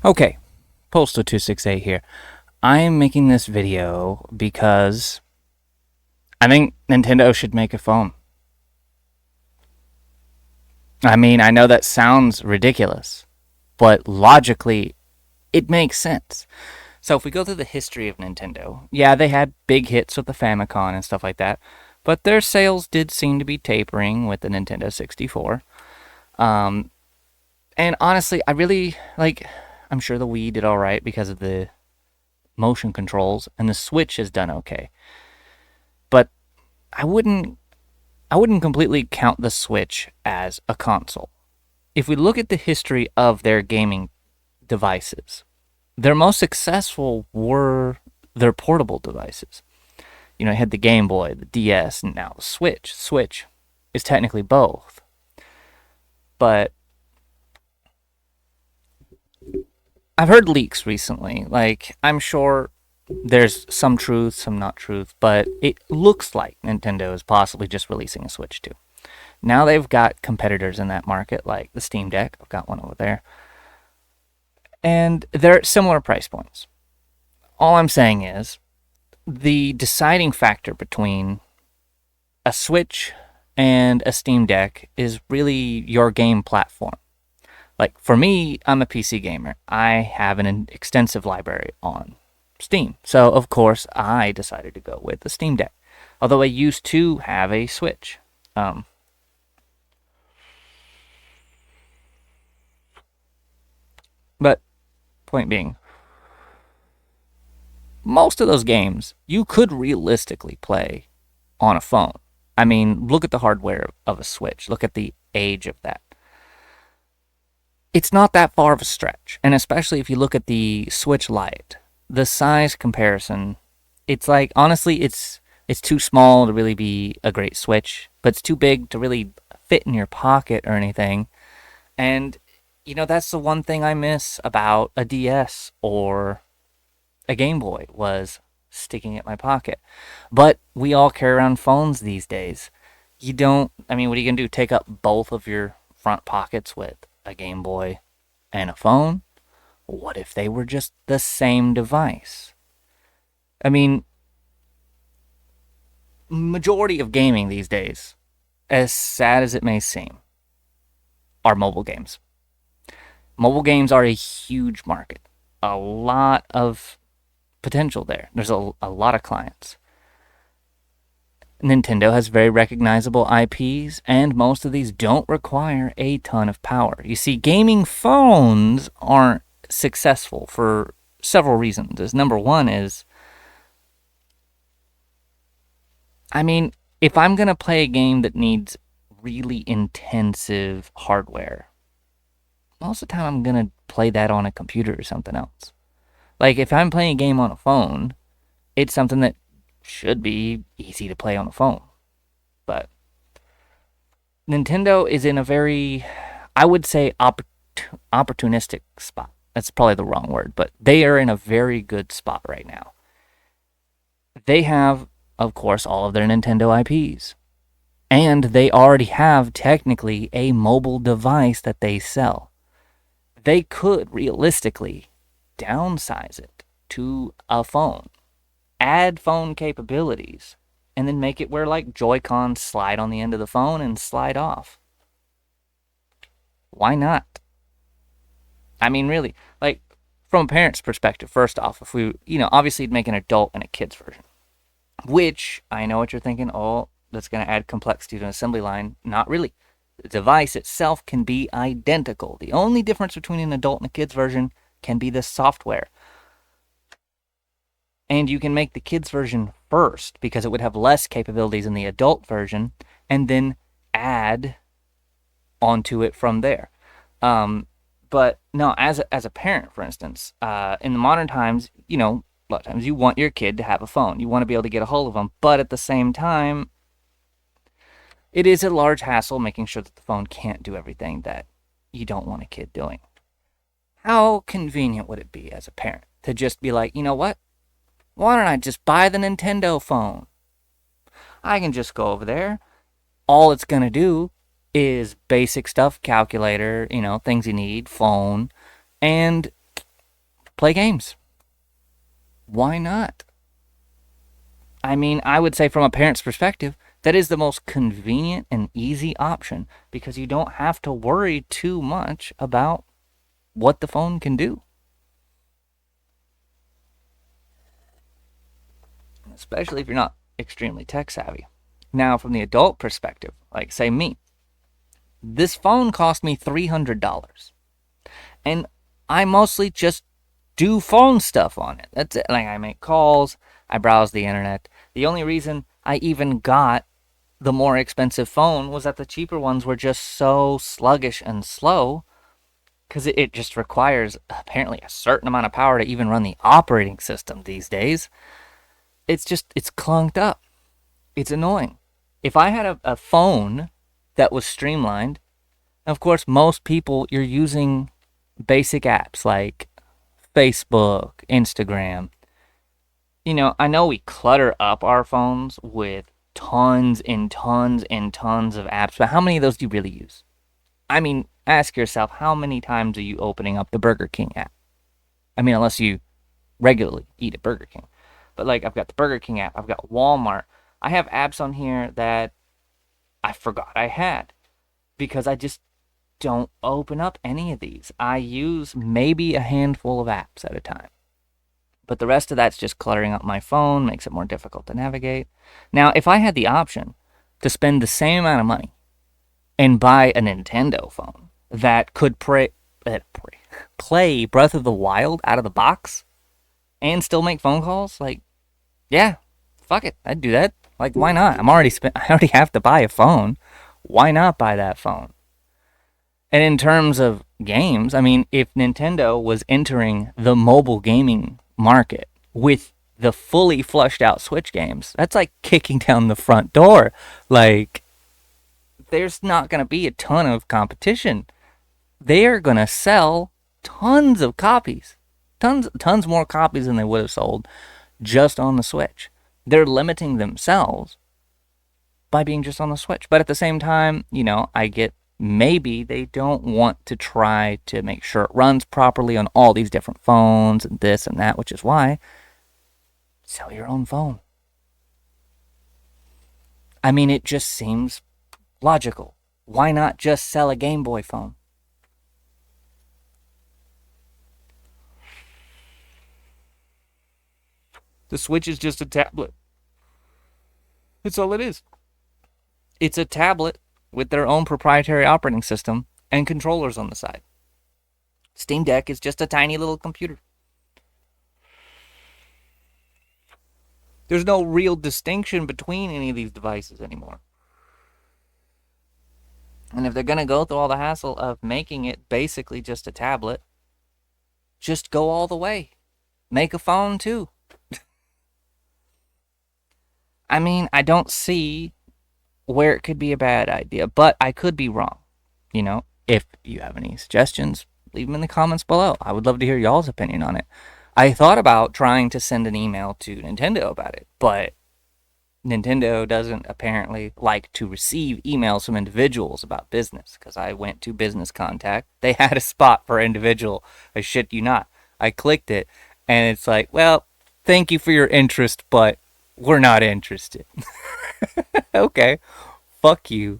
Okay, Postal268 here. I am making this video because I think Nintendo should make a phone. I mean, I know that sounds ridiculous, but logically, it makes sense. So if we go through the history of Nintendo, yeah, they had big hits with the Famicom and stuff like that, but their sales did seem to be tapering with the Nintendo 64. Um, and honestly, I really like. I'm sure the Wii did all right because of the motion controls, and the Switch has done okay. But I wouldn't I wouldn't completely count the Switch as a console. If we look at the history of their gaming devices, their most successful were their portable devices. You know, you had the Game Boy, the DS, and now the Switch. Switch is technically both. But I've heard leaks recently. Like, I'm sure there's some truth, some not truth, but it looks like Nintendo is possibly just releasing a Switch too. Now they've got competitors in that market, like the Steam Deck. I've got one over there. And they're at similar price points. All I'm saying is the deciding factor between a Switch and a Steam Deck is really your game platform. Like for me, I'm a PC gamer. I have an extensive library on Steam. So, of course, I decided to go with the Steam Deck. Although I used to have a Switch. Um, but, point being, most of those games you could realistically play on a phone. I mean, look at the hardware of a Switch. Look at the age of that. It's not that far of a stretch. And especially if you look at the Switch Lite, the size comparison, it's like honestly it's too small to really be a great Switch, but it's too big to really fit in your pocket or anything. And that's the one thing I miss about a DS or a Game Boy was sticking it in my pocket. But we all carry around phones these days. You don't, I mean, what are you going to do? Take up both of your front pockets with a Game Boy and a phone? What if they were just the same device? I mean, majority of gaming these days, as sad as it may seem, are mobile games. Mobile games are a huge market. A lot of potential there. There's a lot of clients. Nintendo has very recognizable IPs, and most of these don't require a ton of power. You see, gaming phones aren't successful for several reasons. As number one is, I mean, if I'm going to play a game that needs really intensive hardware, most of the time I'm going to play that on a computer or something else. Like, if I'm playing a game on a phone, it's something that should be easy to play on a phone. But Nintendo is in a very, I would say, opportunistic spot. That's probably the wrong word, but they are in a very good spot right now. They have, of course, all of their Nintendo IPs. And they already have technically a mobile device that they sell. They could realistically downsize it to a phone, add phone capabilities, and then make it where like Joy-Cons slide on the end of the phone and slide off. Why not? I mean, really, like from a parent's perspective, first off, if we, obviously make an adult and a kid's version, which I know what you're thinking, oh, that's going to add complexity to an assembly line. Not really. The device itself can be identical. The only difference between an adult and a kid's version can be the software. And you can make the kids version first because it would have less capabilities in the adult version, and then add onto it from there. But no, as a parent, for instance, in the modern times, a lot of times you want your kid to have a phone. You want to be able to get a hold of them, but at the same time, it is a large hassle making sure that the phone can't do everything that you don't want a kid doing. How convenient would it be as a parent to just be like, you know what? Why don't I just buy the Nintendo phone? I can just go over there. All it's going to do is basic stuff, calculator, things you need, phone, and play games. Why not? I mean, I would say from a parent's perspective, that is the most convenient and easy option because you don't have to worry too much about what the phone can do, especially if you're not extremely tech savvy. Now, from the adult perspective, like say me, this phone cost me $300, and I mostly just do phone stuff on it. That's it. Like I make calls, I browse the internet. The only reason I even got the more expensive phone was that the cheaper ones were just so sluggish and slow because it just requires apparently a certain amount of power to even run the operating system these days. It's clunked up. It's annoying. If I had a phone that was streamlined, of course, most people, you're using basic apps like Facebook, Instagram. I know we clutter up our phones with tons and tons and tons of apps, but how many of those do you really use? I mean, ask yourself, how many times are you opening up the Burger King app? I mean, unless you regularly eat at Burger King. But like, I've got the Burger King app, I've got Walmart. I have apps on here that I forgot I had because I just don't open up any of these. I use maybe a handful of apps at a time. But the rest of that's just cluttering up my phone, makes it more difficult to navigate. Now, if I had the option to spend the same amount of money and buy a Nintendo phone that could play Breath of the Wild out of the box and still make phone calls, like, yeah, fuck it, I'd do that. Like, why not? I already have to buy a phone. Why not buy that phone? And in terms of games, I mean, if Nintendo was entering the mobile gaming market with the fully flushed out Switch games, that's like kicking down the front door. Like, there's not going to be a ton of competition. They're going to sell tons of copies. Tons more copies than they would have sold just on the Switch. They're limiting themselves by being just on the Switch. But at the same time, I get maybe they don't want to try to make sure it runs properly on all these different phones and this and that, which is why sell your own phone. I mean, it just seems logical. Why not just sell a Game Boy phone? The Switch is just a tablet. That's all it is. It's a tablet with their own proprietary operating system and controllers on the side. Steam Deck is just a tiny little computer. There's no real distinction between any of these devices anymore. And if they're going to go through all the hassle of making it basically just a tablet, just go all the way. Make a phone too. I mean, I don't see where it could be a bad idea, but I could be wrong. If you have any suggestions, leave them in the comments below. I would love to hear y'all's opinion on it. I thought about trying to send an email to Nintendo about it, but Nintendo doesn't apparently like to receive emails from individuals about business, because I went to business contact. They had a spot for individual. I shit you not. I clicked it, and it's like, well, thank you for your interest, but we're not interested. Okay, fuck you.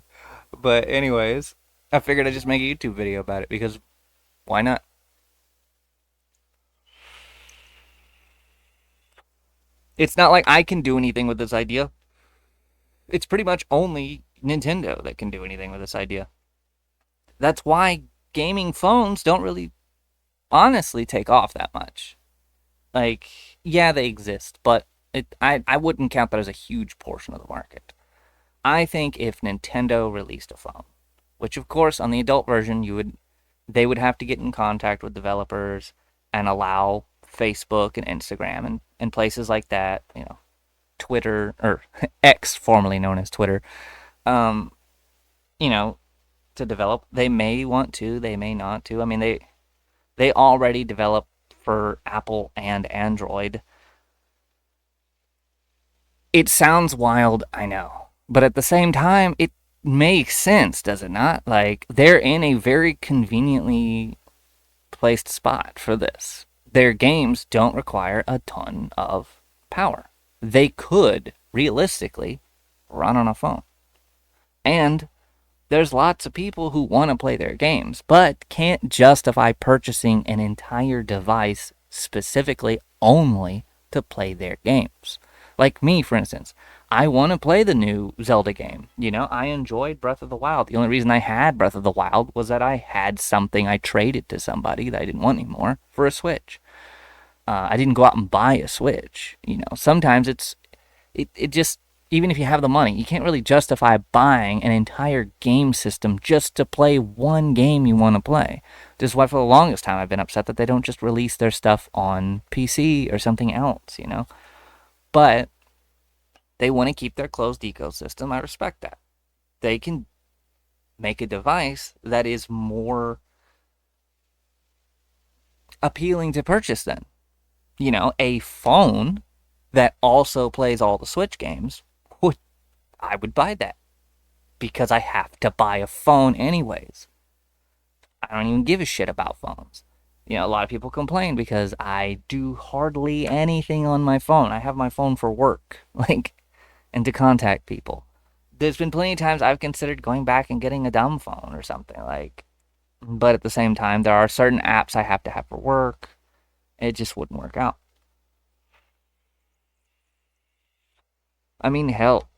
But anyways, I figured I'd just make a YouTube video about it because why not? It's not like I can do anything with this idea. It's pretty much only Nintendo that can do anything with this idea. That's why gaming phones don't really honestly take off that much. Like, yeah, they exist, but I wouldn't count that as a huge portion of the market. I think if Nintendo released a phone, which of course on the adult version they would have to get in contact with developers and allow Facebook and Instagram and places like that, Twitter, or X, formerly known as Twitter, um, to develop. They may want to, they may not to. I mean, they already develop for Apple and Android. It sounds wild, I know. But at the same time, it makes sense, does it not? Like, they're in a very conveniently placed spot for this. their games don't require a ton of power. They could realistically run on a phone. And there's lots of people who want to play their games, but can't justify purchasing an entire device specifically only to play their games. Like me, for instance, I want to play the new Zelda game. I enjoyed Breath of the Wild. The only reason I had Breath of the Wild was that I had something I traded to somebody that I didn't want anymore for a Switch. I didn't go out and buy a Switch. Sometimes it just, even if you have the money, you can't really justify buying an entire game system just to play one game you want to play. This is why for the longest time I've been upset that they don't just release their stuff on PC or something else. But they want to keep their closed ecosystem. I respect that. They can make a device that is more appealing to purchase then. A phone that also plays all the Switch games, I would buy that because I have to buy a phone anyways. I don't even give a shit about phones. A lot of people complain because I do hardly anything on my phone. I have my phone for work, and to contact people. There's been plenty of times I've considered going back and getting a dumb phone or something, but at the same time, there are certain apps I have to have for work. It just wouldn't work out. I mean, hell,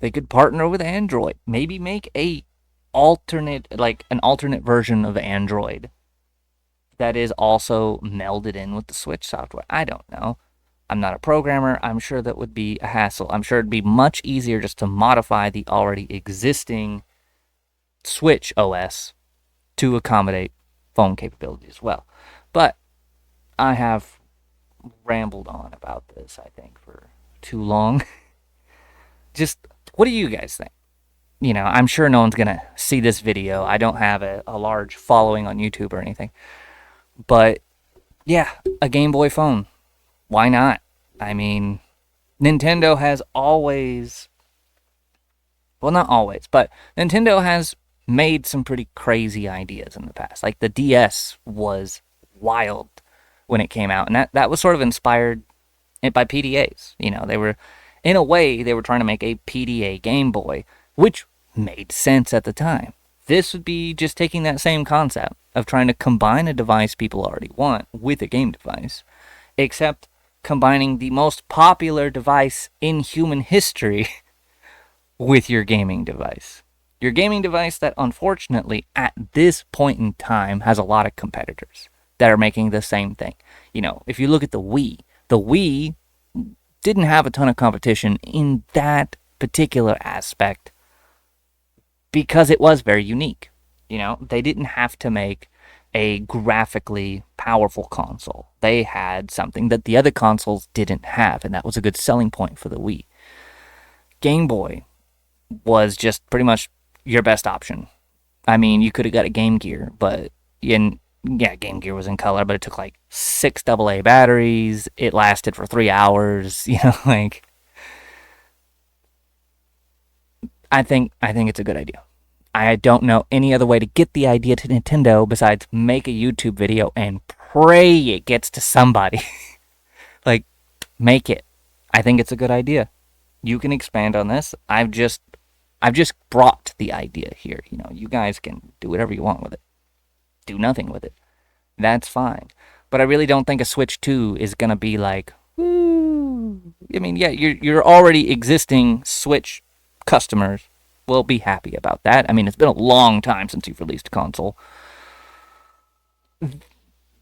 they could partner with Android. Maybe make an alternate version of Android that is also melded in with the Switch software. I don't know. I'm not a programmer. I'm sure that would be a hassle. I'm sure it'd be much easier just to modify the already existing Switch OS to accommodate phone capability as well. But I have rambled on about this, I think, for too long. Just, what do you guys think? I'm sure no one's going to see this video. I don't have a large following on YouTube or anything. But yeah, a Game Boy phone. Why not? I mean, Nintendo has always, well, not always, but Nintendo has made some pretty crazy ideas in the past. Like the DS was wild when it came out, and that was sort of inspired by PDAs. They were, in a way, they were trying to make a PDA Game Boy, which made sense at the time. This would be just taking that same concept of trying to combine a device people already want with a game device, except combining the most popular device in human history with your gaming device. Your gaming device that, unfortunately, at this point in time, has a lot of competitors that are making the same thing. If you look at the Wii didn't have a ton of competition in that particular aspect because it was very unique. They didn't have to make a graphically powerful console. They had something that the other consoles didn't have, and that was a good selling point for the Wii. Game Boy was just pretty much your best option. I mean, you could have got a Game Gear, but Game Gear was in color, but it took like 6 AA batteries. It lasted for 3 hours. I think it's a good idea. I don't know any other way to get the idea to Nintendo besides make a YouTube video and pray it gets to somebody. Make it. I think it's a good idea. You can expand on this. I've just brought the idea here. You guys can do whatever you want with it. Do nothing with it. That's fine. But I really don't think a Switch 2 is gonna be like, woo. I mean, yeah, your already existing Switch customers will be happy about that. I mean, it's been a long time since you've released a console.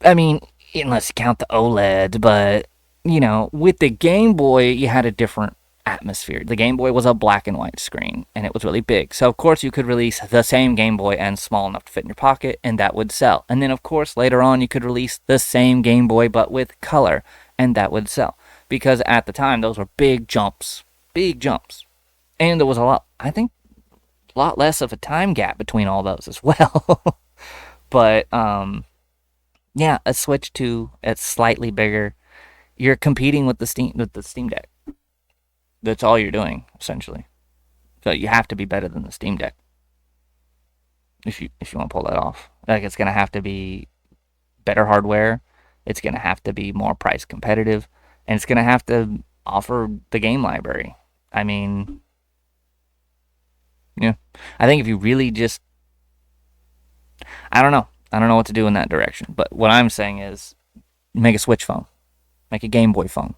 I mean, unless you count the OLED, but, with the Game Boy, you had a different atmosphere. The Game Boy was a black and white screen, and it was really big. So, of course, you could release the same Game Boy and small enough to fit in your pocket, and that would sell. And then, of course, later on, you could release the same Game Boy, but with color, and that would sell. Because at the time, those were big jumps. Big jumps. And there was I think, a lot less of a time gap between all those as well. But, yeah, a Switch 2, it's slightly bigger. You're competing with the Steam Deck. That's all you're doing, essentially. So you have to be better than the Steam Deck if you want to pull that off. Like it's gonna have to be better hardware. It's gonna have to be more price competitive, and it's gonna have to offer the game library. I mean, yeah, I think if you really just, I don't know, I don't know what to do in that direction. But what I'm saying is, make a Switch phone, make a Game Boy phone.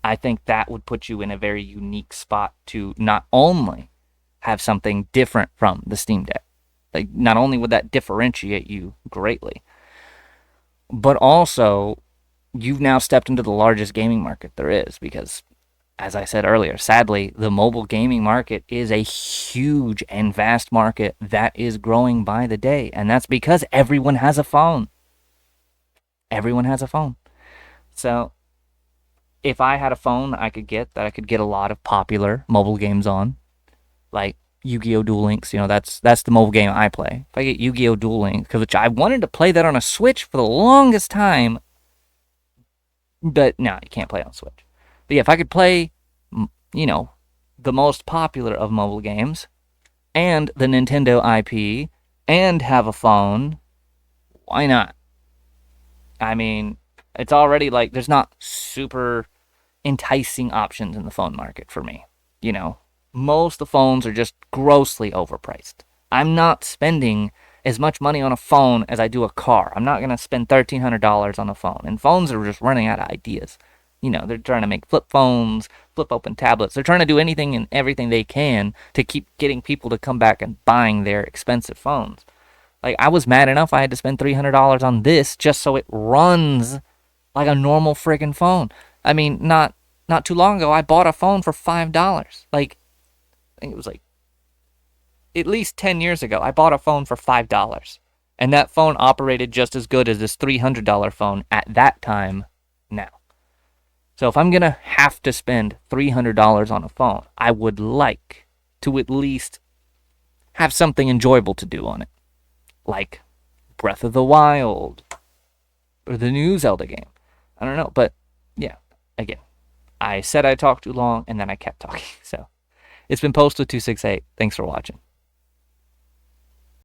I think that would put you in a very unique spot to not only have something different from the Steam Deck, like not only would that differentiate you greatly, but also you've now stepped into the largest gaming market there is because, as I said earlier, sadly, the mobile gaming market is a huge and vast market that is growing by the day. And that's because everyone has a phone. Everyone has a phone. So if I had a phone I could get that I could get a lot of popular mobile games on, like Yu-Gi-Oh! Duel Links, that's the mobile game I play. If I get Yu-Gi-Oh! Duel Links, which I wanted to play that on a Switch for the longest time, but no, you can't play it on Switch. But yeah, if I could play, you know, the most popular of mobile games and the Nintendo IP and have a phone, why not? I mean, it's already like there's not super enticing options in the phone market for me. You know, most of the phones are just grossly overpriced. I'm not spending as much money on a phone as I do a car. I'm not going to spend $1,300 on a phone. And phones are just running out of ideas. They're trying to make flip phones, flip open tablets. They're trying to do anything and everything they can to keep getting people to come back and buying their expensive phones. Like, I was mad enough I had to spend $300 on this just so it runs like a normal friggin' phone. I mean, not too long ago, I bought a phone for $5. Like, I think it was like at least 10 years ago, I bought a phone for $5. And that phone operated just as good as this $300 phone at that time now. So if I'm going to have to spend $300 on a phone, I would like to at least have something enjoyable to do on it. Like Breath of the Wild or the new Zelda game. I don't know, but yeah, again, I said I talked too long and then I kept talking. So it's been Postal268. Thanks for watching.